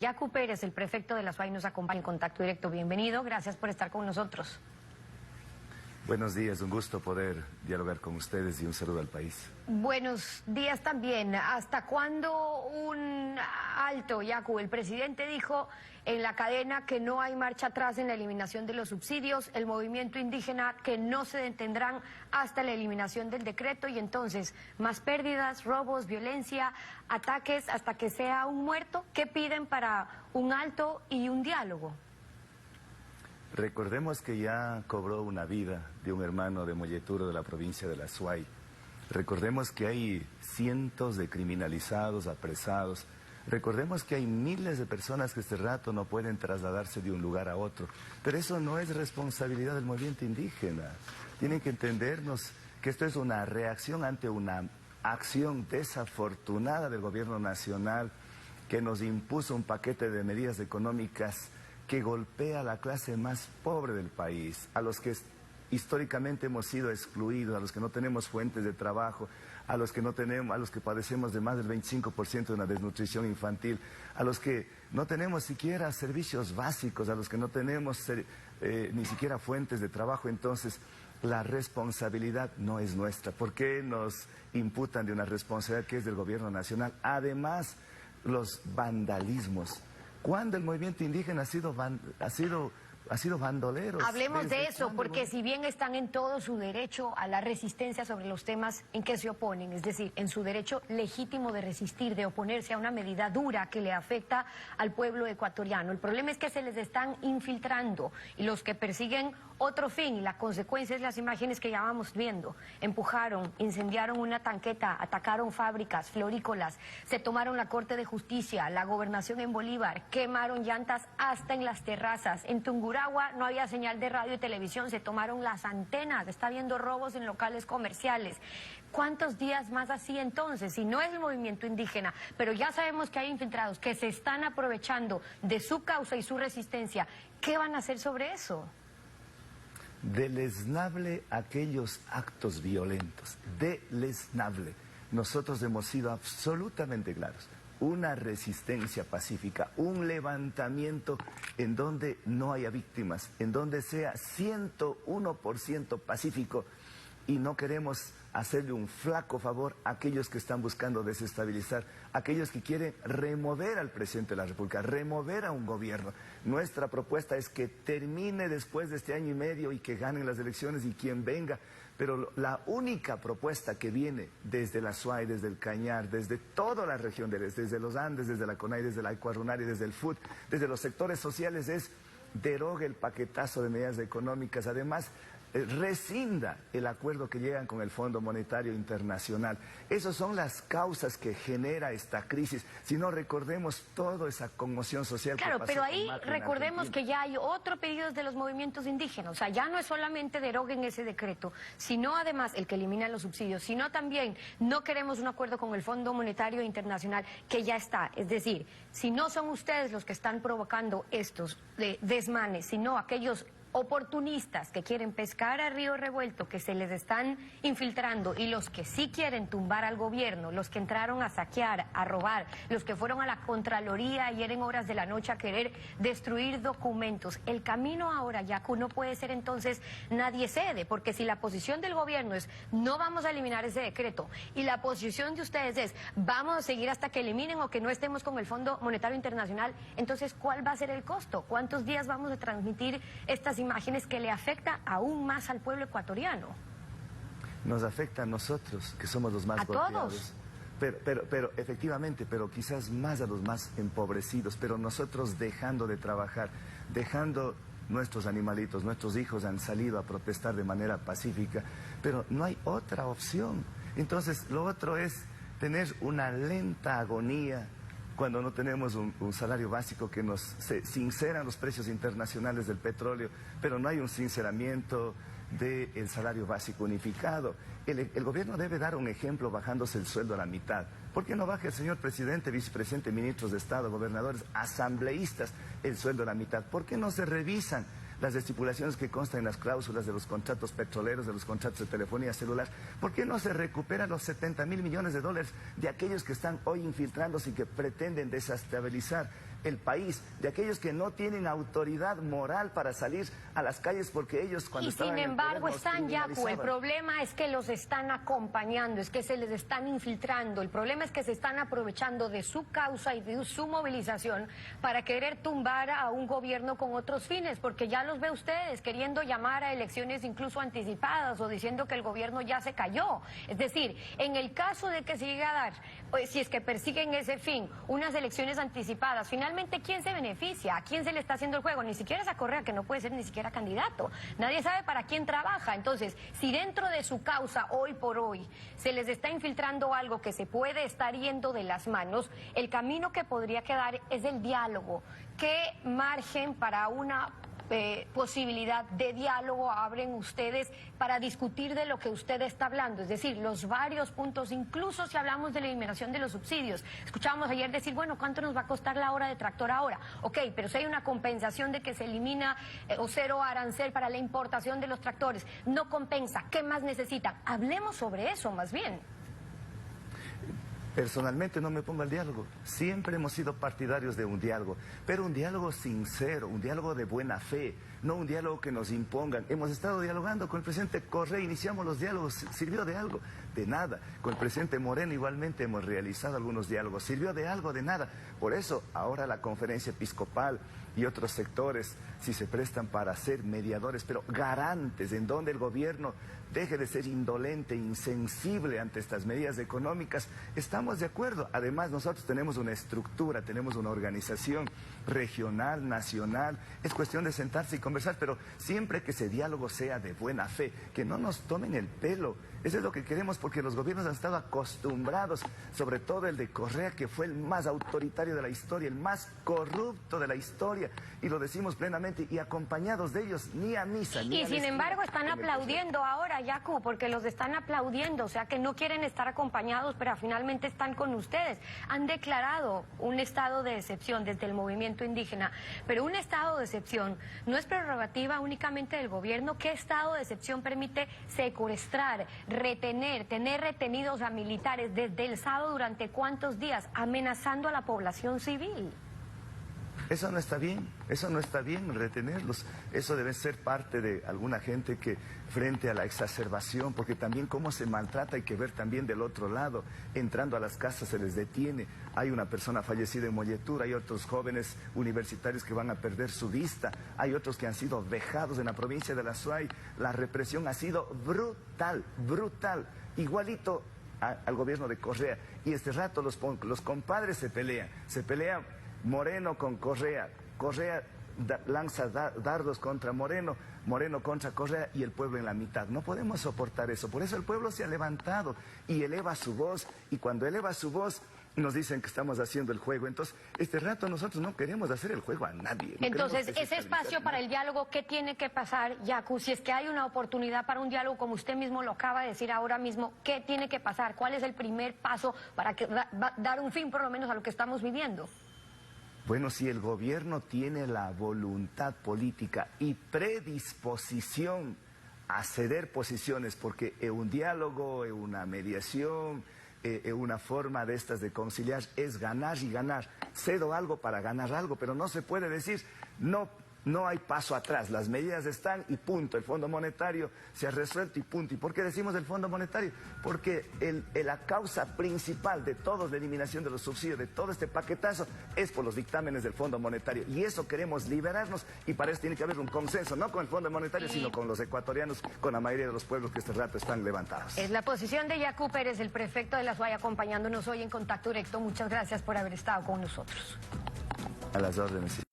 Yacu Pérez, el prefecto de la SUAY, nos acompaña en contacto directo. Bienvenido, gracias por estar con nosotros. Buenos días, un gusto poder dialogar con ustedes y un saludo al país. Buenos días también. ¿Hasta cuándo un alto, Yacu? El presidente dijo en la cadena que no hay marcha atrás en la eliminación de los subsidios, el movimiento indígena que no se detendrán hasta la eliminación del decreto y entonces más pérdidas, robos, violencia, ataques hasta que sea un muerto. ¿Qué piden para un alto y un diálogo? Recordemos que ya cobró una vida de un hermano de Molleturo de la provincia de la SUAY. Recordemos que hay cientos de criminalizados, apresados. Recordemos que hay miles de personas que este rato no pueden trasladarse de un lugar a otro. Pero eso no es responsabilidad del movimiento indígena. Tienen que entendernos que esto es una reacción ante una acción desafortunada del gobierno nacional que nos impuso un paquete de medidas económicas que golpea a la clase más pobre del país, a los que históricamente hemos sido excluidos, a los que no tenemos fuentes de trabajo, a los que padecemos de más del 25% de una desnutrición infantil, a los que no tenemos siquiera servicios básicos, a los que no tenemos ni siquiera fuentes de trabajo. Entonces, la responsabilidad no es nuestra. ¿Por qué nos imputan de una responsabilidad que es del gobierno nacional? Además, los vandalismos. ¿Cuándo el movimiento indígena ha sido bandolero? Hablemos de eso, porque si bien están en todo su derecho a la resistencia sobre los temas en que se oponen, es decir, en su derecho legítimo de resistir, de oponerse a una medida dura que le afecta al pueblo ecuatoriano, el problema es que se les están infiltrando y los que persiguen otro fin, y la consecuencia es las imágenes que ya vamos viendo. Empujaron, incendiaron una tanqueta, atacaron fábricas florícolas, se tomaron la Corte de Justicia, la gobernación en Bolívar, quemaron llantas hasta en las terrazas. En Tungurahua no había señal de radio y televisión, se tomaron las antenas, está habiendo robos en locales comerciales. ¿Cuántos días más así entonces? Si no es el movimiento indígena, pero ya sabemos que hay infiltrados que se están aprovechando de su causa y su resistencia, ¿qué van a hacer sobre eso? Deleznable aquellos actos violentos, deleznable. Nosotros hemos sido absolutamente claros. Una resistencia pacífica, un levantamiento en donde no haya víctimas, en donde sea 101% pacífico, y no queremos hacerle un flaco favor a aquellos que están buscando desestabilizar, aquellos que quieren remover al presidente de la República, remover a un gobierno. Nuestra propuesta es que termine después de este año y medio y que ganen las elecciones y quien venga. Pero la única propuesta que viene desde la SUAY, desde el Cañar, desde toda la región, desde los Andes, desde la CONAI, desde la Ecuarunari, desde el FUT, desde los sectores sociales es: derogue el paquetazo de medidas económicas, además rescinda el acuerdo que llegan con el Fondo Monetario Internacional. Esas son las causas que genera esta crisis. Si no, recordemos toda esa conmoción social. Claro, que pasó pero ahí con Macri recordemos que ya hay otro pedido de los movimientos indígenas. O sea, ya no es solamente deroguen ese decreto, sino además el que elimina los subsidios, sino también no queremos un acuerdo con el Fondo Monetario Internacional que ya está. Es decir, si no son ustedes los que están provocando estos desmanes, sino aquellos oportunistas que quieren pescar a río revuelto, que se les están infiltrando, y los que sí quieren tumbar al gobierno, los que entraron a saquear, a robar, los que fueron a la Contraloría ayer en horas de la noche a querer destruir documentos. El camino ahora, Yacu, no puede ser entonces nadie cede, porque si la posición del gobierno es no vamos a eliminar ese decreto y la posición de ustedes es vamos a seguir hasta que eliminen o que no estemos con el Fondo Monetario Internacional, entonces ¿cuál va a ser el costo? ¿Cuántos días vamos a transmitir estas imágenes que le afecta aún más al pueblo ecuatoriano? Nos afecta a nosotros, que somos los más golpeados. Pero efectivamente, pero quizás más a los más empobrecidos, pero nosotros dejando de trabajar, dejando nuestros animalitos, nuestros hijos han salido a protestar de manera pacífica, pero no hay otra opción. Entonces, lo otro es tener una lenta agonía cuando no tenemos un salario básico que se sinceran los precios internacionales del petróleo, pero no hay un sinceramiento del salario básico unificado. El gobierno debe dar un ejemplo bajándose el sueldo a la mitad. ¿Por qué no baja el señor presidente, vicepresidente, ministros de Estado, gobernadores, asambleístas el sueldo a la mitad? ¿Por qué no se revisan las estipulaciones que constan en las cláusulas de los contratos petroleros, de los contratos de telefonía celular? ¿Por qué no se recuperan los 70.000 millones de dólares de aquellos que están hoy infiltrándose y que pretenden desestabilizar el país, de aquellos que no tienen autoridad moral para salir a las calles porque ellos cuando estaban en el poder nos están, Yacu, el criminalizaban. problema es que los están acompañando, es que se les están infiltrando, el problema es que se están aprovechando de su causa y de su movilización para querer tumbar a un gobierno con otros fines, porque ya los ve ustedes queriendo llamar a elecciones incluso anticipadas o diciendo que el gobierno ya se cayó. Es decir, en el caso de que se llegue a dar, si es que persiguen ese fin, unas elecciones anticipadas, finalmente, ¿quién se beneficia? ¿A quién se le está haciendo el juego? Ni siquiera esa Correa, que no puede ser ni siquiera candidato. Nadie sabe para quién trabaja. Entonces, si dentro de su causa, hoy por hoy, se les está infiltrando algo que se puede estar yendo de las manos, el camino que podría quedar es el diálogo. ¿Qué margen para una posibilidad de diálogo abren ustedes para discutir de lo que usted está hablando? Es decir, los varios puntos, incluso si hablamos de la eliminación de los subsidios. Escuchábamos ayer decir, bueno, ¿cuánto nos va a costar la hora de tractor ahora? Ok, pero si hay una compensación de que se elimina o cero arancel para la importación de los tractores, no compensa, ¿qué más necesitan? Hablemos sobre eso más bien. Personalmente no me pongo al diálogo. Siempre hemos sido partidarios de un diálogo, pero un diálogo sincero, un diálogo de buena fe, no un diálogo que nos impongan. Hemos estado dialogando con el presidente Correa, iniciamos los diálogos, ¿sirvió de algo? De nada. Con el presidente Moreno igualmente hemos realizado algunos diálogos, ¿sirvió de algo? De nada. Por eso ahora la conferencia episcopal y otros sectores, si se prestan para ser mediadores, pero garantes, en donde el gobierno deje de ser indolente, insensible ante estas medidas económicas, estamos de acuerdo. Además, nosotros tenemos una estructura, tenemos una organización regional, nacional, es cuestión de sentarse y conversar, pero siempre que ese diálogo sea de buena fe, que no nos tomen el pelo. Eso es lo que queremos, porque los gobiernos han estado acostumbrados, sobre todo el de Correa, que fue el más autoritario de la historia, el más corrupto de la historia, y lo decimos plenamente, y acompañados de ellos, ni a misa, ni a Y sin embargo están aplaudiendo ahora, Yacu, porque los están aplaudiendo, o sea que no quieren estar acompañados, pero finalmente están con ustedes. Han declarado un estado de excepción desde el movimiento indígena, pero un estado de excepción no es prerrogativa únicamente del gobierno. ¿Qué estado de excepción permite secuestrar, retener, tener retenidos a militares desde el sábado durante cuántos días, amenazando a la población civil? Eso no está bien retenerlos. Eso debe ser parte de alguna gente que frente a la exacerbación, porque también cómo se maltrata hay que ver también del otro lado. Entrando a las casas se les detiene, hay una persona fallecida en Molletura, hay otros jóvenes universitarios que van a perder su vista, hay otros que han sido vejados en la provincia de la Azuay. La represión ha sido brutal, brutal, igualito al gobierno de Correa. Y este rato los compadres se pelean Moreno con Correa, Correa lanza dardos contra Moreno, Moreno contra Correa y el pueblo en la mitad. No podemos soportar eso, por eso el pueblo se ha levantado y eleva su voz, y cuando eleva su voz nos dicen que estamos haciendo el juego. Entonces, este rato nosotros no queremos hacer el juego a nadie. No. Entonces, ese espacio para el diálogo, ¿qué tiene que pasar, Yacu? Si es que hay una oportunidad para un diálogo, como usted mismo lo acaba de decir ahora mismo, ¿qué tiene que pasar? ¿Cuál es el primer paso para dar un fin por lo menos a lo que estamos viviendo? Bueno, si el gobierno tiene la voluntad política y predisposición a ceder posiciones, porque un diálogo, una mediación, una forma de estas de conciliar es ganar y ganar. Cedo algo para ganar algo, pero no se puede decir no hay paso atrás, las medidas están y punto. El Fondo Monetario se ha resuelto y punto. ¿Y por qué decimos del Fondo Monetario? Porque la causa principal de todos, la eliminación de los subsidios, de todo este paquetazo, es por los dictámenes del Fondo Monetario. Y eso queremos liberarnos, y para eso tiene que haber un consenso, no con el Fondo Monetario, sino con los ecuatorianos, con la mayoría de los pueblos que este rato están levantados. Es la posición de Yacu Pérez, el prefecto de la Azuay, acompañándonos hoy en Contacto Directo. Muchas gracias por haber estado con nosotros. A las órdenes.